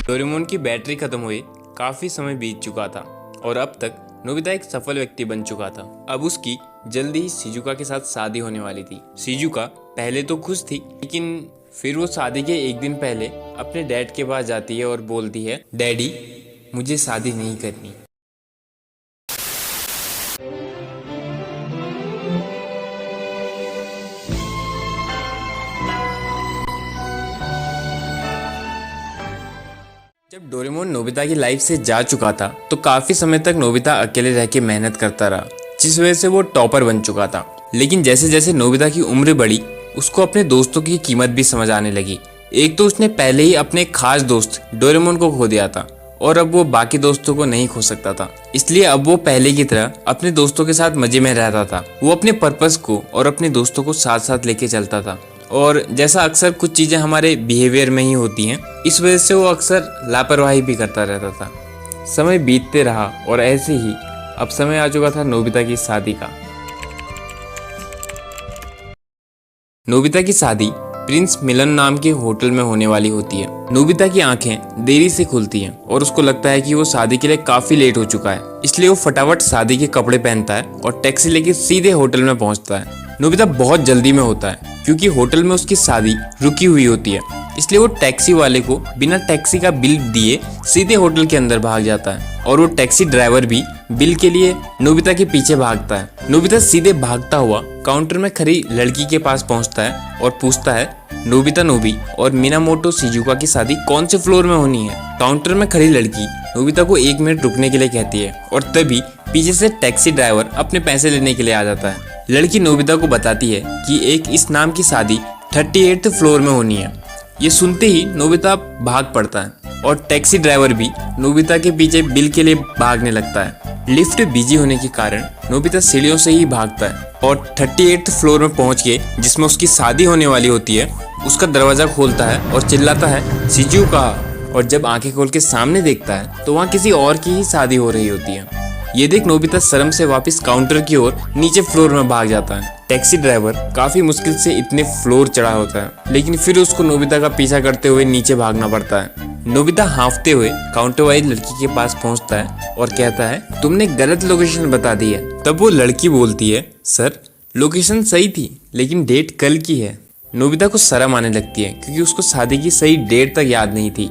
Doraemon की battery खत्म हुए काफी समय बीत चुका था और अब तक नोबिता एक सफल व्यक्ति बन चुका था। अब उसकी जल्दी ही शिजुका के साथ शादी होने वाली थी। शिजुका पहले तो खुश थी, लेकिन फिर वो शादी के एक दिन पहले अपने डैड के पास जाती है और बोलती है, डैडी मुझे शादी नहीं करनी। जब डोरेमोन नोबिता की लाइफ से जा चुका था तो काफी समय तक नोबिता अकेले रह के मेहनत करता रहा, जिस वजह से वो टॉपर बन चुका था। लेकिन जैसे जैसे नोबिता की उम्र बढ़ी, उसको अपने दोस्तों की कीमत भी समझ आने लगी। एक तो उसने पहले ही अपने खास दोस्त डोरेमोन को खो दिया था और अब वो बाकी दोस्तों को नहीं खो सकता था। इसलिए अब वो पहले की तरह अपने दोस्तों के साथ मजे में रहता था। वो अपने पर्पस को और अपने दोस्तों को साथ साथ लेके चलता था। और जैसा अक्सर कुछ चीज़ें हमारे बिहेवियर में ही होती हैं, इस वजह से वो अक्सर लापरवाही भी करता रहता था। समय बीतते रहा और ऐसे ही अब समय आ चुका था नोबिता की शादी का। नोबिता की शादी प्रिंस मिलन नाम के होटल में होने वाली होती है। नोबिता की आंखें देरी से खुलती हैं और उसको लगता है कि वो शादी के लिए काफी लेट हो चुका है। इसलिए वो फटाफट शादी के कपड़े पहनता है और टैक्सी लेके सीधे होटल में पहुंचता है। नोबिता बहुत जल्दी में होता है क्योंकि होटल में उसकी शादी रुकी हुई होती है। इसलिए वो टैक्सी वाले को बिना टैक्सी का बिल दिए सीधे होटल के अंदर भाग जाता है और वो टैक्सी ड्राइवर भी बिल के लिए नोबिता के पीछे भागता है। नोबिता सीधे भागता हुआ काउंटर में खड़ी लड़की के पास पहुंचता है और पूछता है, नोबिता नोबी और मिनामोटो शिजुका की शादी कौन से फ्लोर में होनी है। काउंटर में खड़ी लड़की नोबिता को 1 मिनट रुकने के लिए कहती है और तभी पीछे से टैक्सी ड्राइवर अपने पैसे लेने के लिए आ जाता है। लड़की नोबिता को बताती है कि एक इस नाम की शादी 38th फ्लोर में होनी है। ये सुनते ही नोबिता भाग पड़ता है और टैक्सी ड्राइवर भी नोबिता के पीछे बिल के लिए भागने लगता है। लिफ्ट बिजी होने के कारण नोबिता सीढ़ियों से ही भागता है और 38th फ्लोर में पहुंच के, जिसमें उसकी शादी होने वाली होती है, उसका दरवाजा खोलता है और चिल्लाता है, शिजुका। और जब आंखें खोल के सामने देखता है तो वहाँ किसी और की ही शादी हो रही होती है। ये देख नोबिता शर्म से वापस काउंटर की ओर नीचे फ्लोर में भाग जाता है। टैक्सी ड्राइवर काफी मुश्किल से इतने फ्लोर चढ़ा होता है, लेकिन फिर उसको नोबिता का पीछा करते हुए नीचे भागना पड़ता है। नोबिता हांफते हुए काउंटर वाली लड़की के पास पहुंचता है और कहता है, तुमने गलत लोकेशन बता दी है। तब वो लड़की बोलती है, सर लोकेशन सही थी लेकिन डेट कल की है। नोबिता को शर्म आने लगती है क्योंकि उसको शादी की सही डेट तक याद नहीं थी।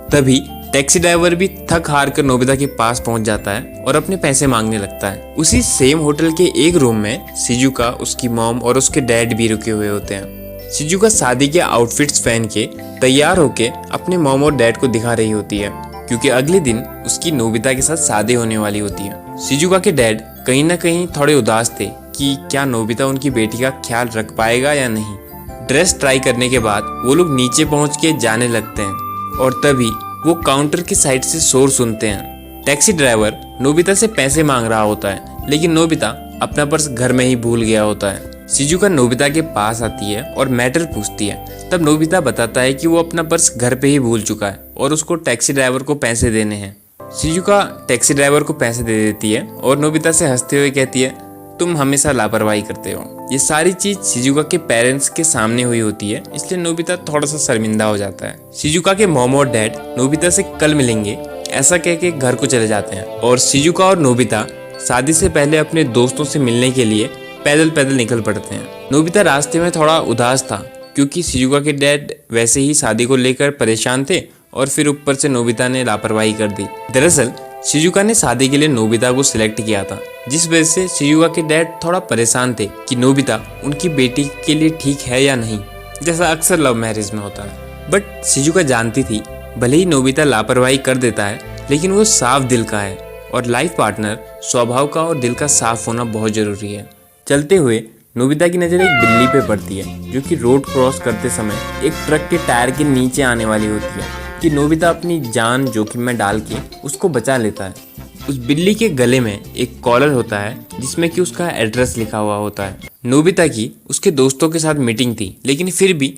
तभी टैक्सी ड्राइवर भी थक हार कर नोबिता के पास पहुंच जाता है और अपने पैसे मांगने लगता है। उसी सेम होटल के एक रूम में शिजुका, उसकी मॉम और उसके डैड भी रुके हुए होते हैं। शिजुका शादी के आउटफिट्स पहन के तैयार होके अपने मॉम और डैड को दिखा रही होती है क्योंकि अगले दिन उसकी नोबिता के साथ शादी होने वाली होती है। शिजुका के डैड कहीं ना कहीं थोड़े उदास थे कि क्या नोबिता उनकी बेटी का ख्याल रख पाएगा या नहीं। ड्रेस ट्राई करने के बाद वो लोग नीचे पहुंच के जाने लगते हैं और तभी वो काउंटर की साइड से शोर सुनते हैं। टैक्सी ड्राइवर नोबिता से पैसे मांग रहा होता है, लेकिन नोबिता अपना पर्स घर में ही भूल गया होता है। शिजुका नोबिता के पास आती है और मैटर पूछती है। तब नोबिता बताता है कि वो अपना पर्स घर पे ही भूल चुका है और उसको टैक्सी ड्राइवर को पैसे देने हैं। शिजुका टैक्सी ड्राइवर को पैसे दे देती है और नोबिता से हंसते हुए कहती है, तुम हमेशा लापरवाही करते हो। ये सारी चीज शिजुका के पेरेंट्स के सामने हुई होती है, इसलिए नोबिता थोड़ा सा शर्मिंदा हो जाता है। शिजुका के मॉम और डैड नोबिता से कल मिलेंगे ऐसा कह के घर को चले जाते हैं और शिजुका और नोबिता शादी से पहले अपने दोस्तों से मिलने के लिए पैदल पैदल निकल पड़ते हैं। नोबिता रास्ते में थोड़ा उदास था क्योंकि शिजुका के डैड वैसे ही शादी को लेकर परेशान थे और फिर ऊपर से नोबिता ने लापरवाही कर दी। दरअसल शिजुका ने शादी के लिए नोबिता को सिलेक्ट किया था, जिस वजह से शिजुका के डैड थोड़ा परेशान थे कि नोबिता उनकी बेटी के लिए ठीक है या नहीं, जैसा अक्सर लव मैरिज में होता है। बट शिजुका जानती थी भले ही नोबिता लापरवाही कर देता है, लेकिन वो साफ दिल का है और लाइफ पार्टनर स्वभाव का और दिल का साफ होना बहुत जरूरी है। चलते हुए नोबिता की नज़र एक बिल्ली पे पड़ती है जो कि रोड क्रॉस करते समय एक ट्रक के टायर के नीचे आने वाली होती है कि नोबिता अपनी जान जोखिम में डाल के उसको बचा लेता है। उस बिल्ली के गले में एक कॉलर होता है जिसमें कि उसका एड्रेस लिखा हुआ होता है। नोबिता की उसके दोस्तों के साथ मीटिंग थी, लेकिन फिर भी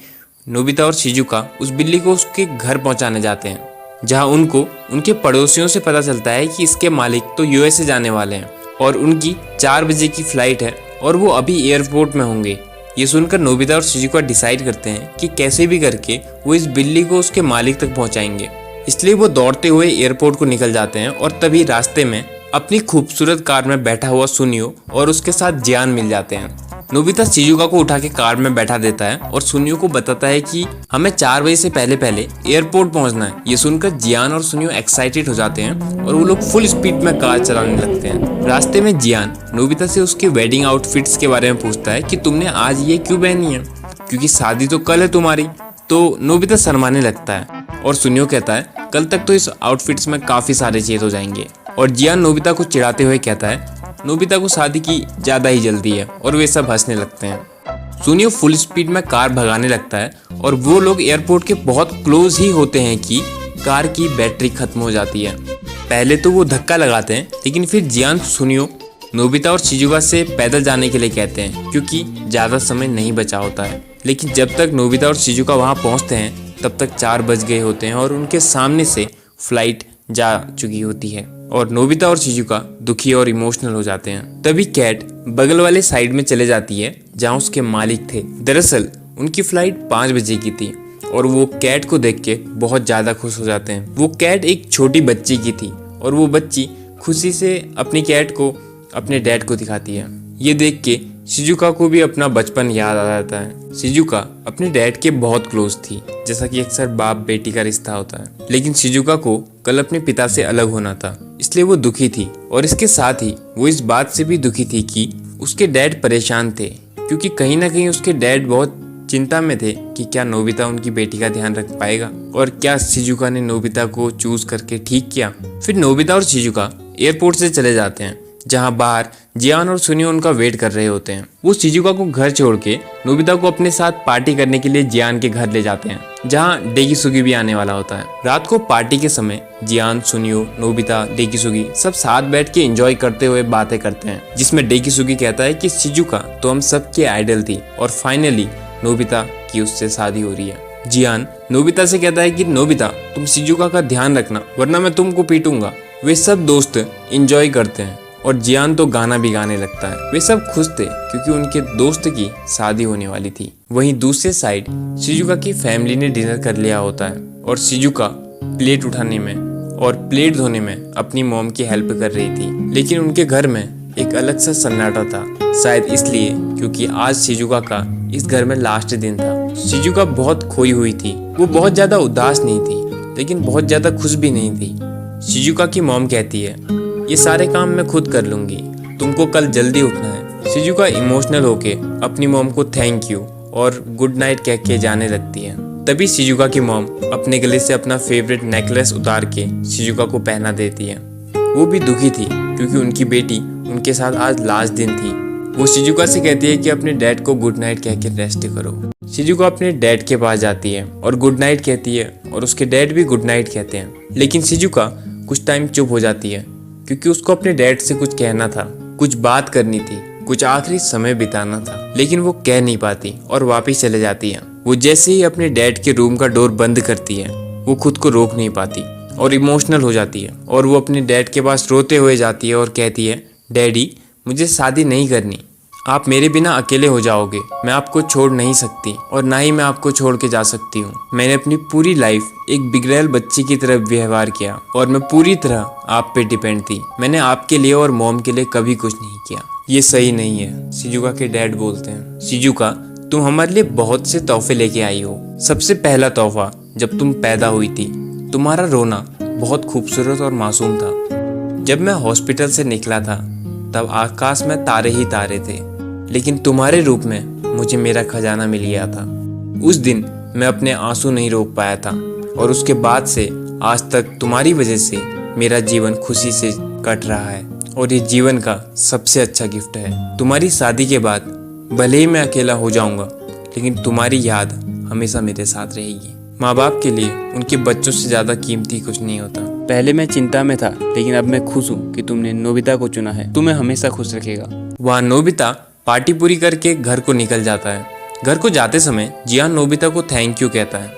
नोबिता और शिजुका उस बिल्ली को उसके घर पहुंचाने जाते हैं, जहां उनको उनके पड़ोसियों से पता चलता है कि इसके मालिक तो यूएसए जाने वाले हैं और उनकी 4 बजे की फ्लाइट है और वो अभी एयरपोर्ट में होंगे। ये सुनकर नोबिता और शिजुका डिसाइड करते हैं कि कैसे भी करके वो इस बिल्ली को उसके मालिक तक पहुंचाएंगे। इसलिए वो दौड़ते हुए एयरपोर्ट को निकल जाते हैं और तभी रास्ते में अपनी खूबसूरत कार में बैठा हुआ सुनियो और उसके साथ जियान मिल जाते हैं। नोबिता शिजुका को उठा के कार में बैठा देता है और सुनियो को बताता है कि हमें 4 बजे से पहले पहले एयरपोर्ट पहुंचना है। ये सुनकर जियान और सुनियो एक्साइटेड हो जाते हैं और वो लोग फुल स्पीड में कार चलाने लगते हैं। रास्ते में जियान नोबिता से उसके वेडिंग आउटफिट्स के बारे में पूछता है कि तुमने आज ये क्यों पहनी है, क्योंकि शादी तो कल है तुम्हारी। तो नोबिता शर्माने लगता है और सुनियो कहता है कल तक तो इस आउटफिट्स में काफी सारे चेंज हो जाएंगे। और जियान नोबिता को चिढ़ाते हुए कहता है नोबिता को शादी की ज्यादा ही जल्दी है और वे सब हंसने लगते हैं। सुनियो फुल स्पीड में कार भगाने लगता है और वो लोग एयरपोर्ट के बहुत क्लोज ही होते हैं कि कार की बैटरी खत्म हो जाती है। पहले तो वो धक्का लगाते हैं, लेकिन फिर जियान सुनियो नोबिता और शिजुका से पैदल जाने के लिए कहते हैं क्योंकि ज्यादा समय नहीं बचा होता है। लेकिन जब तक नोबिता और शिजुका वहां पहुंचते हैं तब तक 4 बज गए होते हैं और उनके सामने से फ्लाइट जा चुकी होती है और नोबिता और शिजुका दुखी और इमोशनल हो जाते हैं। तभी कैट बगल वाले साइड में चले जाती है जहां उसके मालिक थे। दरअसल उनकी फ्लाइट 5 बजे की थी और वो कैट को देख के बहुत ज्यादा खुश हो जाते हैं। वो कैट एक छोटी बच्ची की थी और वो बच्ची खुशी से अपनी कैट को अपने डैड को दिखाती है। ये देख के शिजुका को भी अपना बचपन याद आ जाता है। शिजुका अपने डैड के बहुत क्लोज थी, जैसा कि अक्सर बाप बेटी का रिश्ता होता है। लेकिन शिजुका को कल अपने पिता से अलग होना था, इसलिए वो दुखी थी और इसके साथ ही वो इस बात से भी दुखी थी कि उसके डैड परेशान थे, क्योंकि कहीं ना कहीं उसके डैड बहुत चिंता में थे कि क्या नोबिता उनकी बेटी का ध्यान रख पाएगा और क्या शिजुका ने नोबिता को चूज करके ठीक किया। फिर नोबिता और शिजुका एयरपोर्ट से चले जाते हैं जहां बाहर जियान और सुनियो उनका वेट कर रहे होते हैं। वो शिजुका को घर छोड़ के नोबिता को अपने साथ पार्टी करने के लिए जियान के घर ले जाते हैं, जहां डेकिसुगी भी आने वाला होता है। रात को पार्टी के समय जियान, सुनियो, नोबिता, डेकिसुगी सब साथ बैठ के एंजॉय करते हुए बातें करते हैं, जिसमें डेकिसुगी कहता है कि शिजुका तो हम सबके आइडल थी और फाइनली नोबिता की उससे शादी हो रही है। जियान नोबिता से कहता है कि नोबिता तुम शिजुका का ध्यान रखना वरना मैं तुमको पीटूंगा। वे सब दोस्त एंजॉय करते हैं और जियान तो गाना भी गाने लगता है। वे सब खुश थे क्योंकि उनके दोस्त की शादी होने वाली थी। वहीं दूसरे साइड शिजुका की फैमिली ने डिनर कर लिया होता है और शिजुका प्लेट उठाने में और प्लेट धोने में अपनी मॉम की हेल्प कर रही थी। लेकिन उनके घर में एक अलग सा सन्नाटा था, शायद इसलिए क्योंकि आज शिजुका का इस घर में लास्ट दिन था। शिजुका बहुत खोई हुई थी। वो बहुत ज्यादा उदास नहीं थी, लेकिन बहुत ज्यादा खुश भी नहीं थी। शिजुका की मॉम कहती है ये सारे काम मैं खुद कर लूंगी, तुमको कल जल्दी उठना है। शिजुका इमोशनल होके अपनी मॉम को थैंक यू और गुड नाइट कह के जाने लगती है। तभी शिजुका की मॉम अपने गले से अपना फेवरेट नेकलेस उतार के शिजुका को पहना देती है। वो भी दुखी थी क्योंकि उनकी बेटी उनके साथ आज लास्ट दिन थी। वो शिजुका से कहती है कि अपने डैड को गुड नाइट कह के रेस्ट करो। शिजुका अपने डैड के पास जाती है और गुड नाइट कहती है और उसके डैड भी गुड नाइट कहते हैं। लेकिन शिजुका कुछ टाइम चुप हो जाती है क्योंकि उसको अपने डैड से कुछ कहना था, कुछ बात करनी थी, कुछ आखिरी समय बिताना था, लेकिन वो कह नहीं पाती और वापस चले जाती है। वो जैसे ही अपने डैड के रूम का डोर बंद करती है वो खुद को रोक नहीं पाती और इमोशनल हो जाती है और वो अपने डैड के पास रोते हुए जाती है और कहती है डैडी मुझे शादी नहीं करनी, आप मेरे बिना अकेले हो जाओगे, मैं आपको छोड़ नहीं सकती और ना ही मैं आपको छोड़ के जा सकती हूँ। मैंने अपनी पूरी लाइफ एक बिगड़ैल बच्ची की तरह व्यवहार किया और मैं पूरी तरह आप पे डिपेंड थी। मैंने आपके लिए और मॉम के लिए कभी कुछ नहीं किया, ये सही नहीं है। शिजुका के डैड बोलते हैं शिजुका तुम हमारे लिए बहुत से तोहफे लेके आई हो। सबसे पहला तोहफा जब तुम पैदा हुई थी, तुम्हारा रोना बहुत खूबसूरत और मासूम था। जब मैं हॉस्पिटल से निकला था तब आकाश में तारे ही तारे थे, लेकिन तुम्हारे रूप में मुझे मेरा खजाना मिल गया था। उस दिन मैं अपने आंसू नहीं रोक पाया था और उसके बाद से आज तक तुम्हारी वजह से मेरा जीवन खुशी से कट रहा है और ये जीवन का सबसे अच्छा गिफ्ट है। तुम्हारी शादी के बाद भले ही मैं अकेला हो जाऊंगा, लेकिन तुम्हारी याद हमेशा मेरे साथ रहेगी। माँ बाप के लिए उनके बच्चों से ज्यादा कीमती कुछ नहीं होता। पहले मैं चिंता में था, लेकिन अब मैं खुश हूँ कि तुमने नोबिता को चुना है। तुम्हें हमेशा खुश रखेगा। वहाँ नोबिता पार्टी पूरी करके घर को निकल जाता है। घर को जाते समय जियान नोबिता को थैंक यू कहता है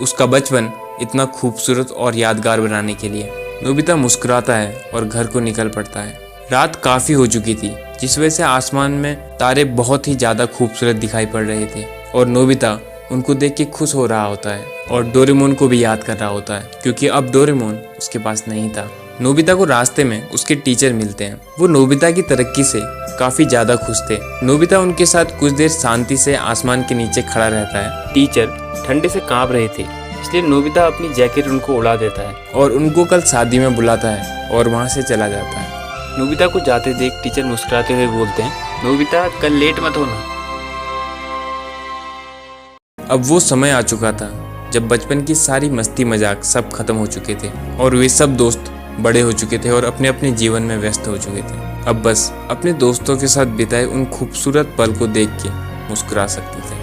उसका बचपन इतना खूबसूरत और यादगार बनाने के लिए। नोबिता मुस्कुराता है और घर को निकल पड़ता है। रात काफ़ी हो चुकी थी, जिस वजह से आसमान में तारे बहुत ही ज़्यादा खूबसूरत दिखाई पड़ रहे थे और नोबिता उनको देख के खुश हो रहा होता है और डोरेमोन को भी याद कर रहा होता है, क्योंकि अब डोरेमोन उसके पास नहीं था। नोबिता को रास्ते में उसके टीचर मिलते हैं। वो नोबिता की तरक्की से काफी ज्यादा खुश थे। नोबिता उनके साथ कुछ देर शांति से आसमान के नीचे खड़ा रहता है। टीचर ठंडे से कांप रहे थे, इसलिए नोबिता अपनी जैकेट उनको उड़ा देता है और उनको कल शादी में बुलाता है और वहाँ से चला जाता है। नोबिता को जाते देख टीचर मुस्कुराते हुए बोलते हैं, नोबिता कल लेट मत होना। अब वो समय आ चुका था जब बचपन की सारी मस्ती मजाक सब खत्म हो चुके थे और वे सब दोस्त बड़े हो चुके थे और अपने अपने जीवन में व्यस्त हो चुके थे। अब बस अपने दोस्तों के साथ बिताए उन खूबसूरत पल को देख के मुस्कुरा सकते थे।